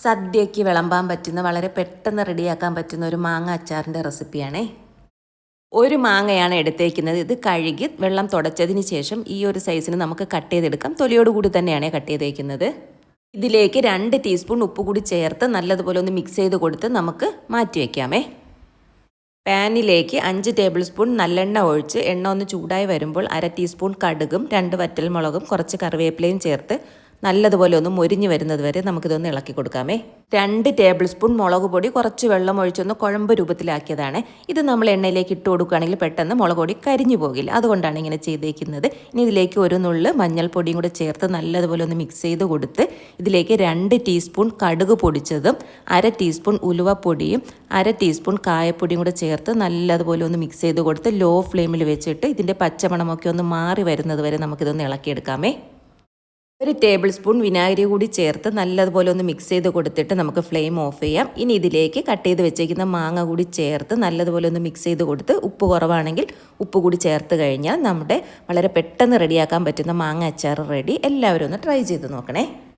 സദ്യയ്ക്ക് വിളമ്പാൻ പറ്റുന്ന വളരെ പെട്ടെന്ന് റെഡിയാക്കാൻ പറ്റുന്ന ഒരു മാങ്ങ അച്ചാറിൻ്റെ റെസിപ്പിയാണേ. ഒരു മാങ്ങയാണ് എടുത്തേക്കുന്നത്. ഇത് കഴുകി വെള്ളം തുടച്ചതിന് ശേഷം ഈ ഒരു സൈസിന് നമുക്ക് കട്ട് ചെയ്തെടുക്കാം. തൊലിയോട് കൂടി തന്നെയാണ് കട്ട് ചെയ്തേക്കുന്നത്. ഇതിലേക്ക് 2 ടീസ്പൂൺ ഉപ്പ് കൂടി ചേർത്ത് നല്ലതുപോലെ ഒന്ന് മിക്സ് ചെയ്ത് കൊടുത്ത് നമുക്ക് മാറ്റി വയ്ക്കാമേ. പാനിലേക്ക് 5 ടേബിൾ സ്പൂൺ നല്ലെണ്ണ ഒഴിച്ച് എണ്ണ ഒന്ന് ചൂടായി വരുമ്പോൾ 1/2 ടീസ്പൂൺ കടുകും 2 വറ്റൽമുളകും കുറച്ച് കറിവേപ്പിലയും ചേർത്ത് നല്ലതുപോലെ ഒന്ന് മൊരിഞ്ഞ് വരുന്നത് വരെ നമുക്കിതൊന്ന് ഇളക്കി കൊടുക്കാമേ. 2 ടേബിൾ സ്പൂൺ മുളക് പൊടി കുറച്ച് വെള്ളം ഒഴിച്ചൊന്ന് കുഴമ്പ് രൂപത്തിലാക്കിയതാണ്. ഇത് നമ്മൾ എണ്ണയിലേക്ക് ഇട്ട് കൊടുക്കുകയാണെങ്കിൽ പെട്ടെന്ന് മുളക് പൊടി കരിഞ്ഞു പോകില്ല. അതുകൊണ്ടാണ് ഇങ്ങനെ ചെയ്തേക്കുന്നത്. ഇനി ഇതിലേക്ക് ഒരു നുള്ള് മഞ്ഞൾപ്പൊടിയും കൂടെ ചേർത്ത് നല്ലതുപോലെ ഒന്ന് മിക്സ് ചെയ്ത് കൊടുത്ത് ഇതിലേക്ക് 2 ടീസ്പൂൺ കടുക് പൊടിച്ചതും 1/2 ടീസ്പൂൺ ഉലുവപ്പൊടിയും 1/2 ടീസ്പൂൺ കായപ്പൊടിയും കൂടെ ചേർത്ത് നല്ലതുപോലെ ഒന്ന് മിക്സ് ചെയ്ത് കൊടുത്ത് ലോ ഫ്ലെയിമിൽ വെച്ചിട്ട് ഇതിൻ്റെ പച്ചമണമൊക്കെ ഒന്ന് മാറി വരുന്നത് വരെ നമുക്കിതൊന്ന് ഇളക്കിയെടുക്കാമേ. 1 ടേബിൾ സ്പൂൺ വിനാഗിരി കൂടി ചേർത്ത് നല്ലതുപോലെ ഒന്ന് മിക്സ് ചെയ്ത് കൊടുത്തിട്ട് നമുക്ക് ഫ്ലെയിം ഓഫ് ചെയ്യാം. ഇനി ഇതിലേക്ക് കട്ട് ചെയ്ത് വെച്ചേക്കുന്ന മാങ്ങ കൂടി ചേർത്ത് നല്ലതുപോലെ ഒന്ന് മിക്സ് ചെയ്ത് കൊടുത്ത് ഉപ്പ് കുറവാണെങ്കിൽ ഉപ്പ് കൂടി ചേർത്ത് കഴിഞ്ഞാൽ നമ്മുടെ വളരെ പെട്ടെന്ന് റെഡിയാക്കാൻ പറ്റുന്ന മാങ്ങ അച്ചാർ റെഡി. എല്ലാവരും ഒന്ന് ട്രൈ ചെയ്ത് നോക്കണേ.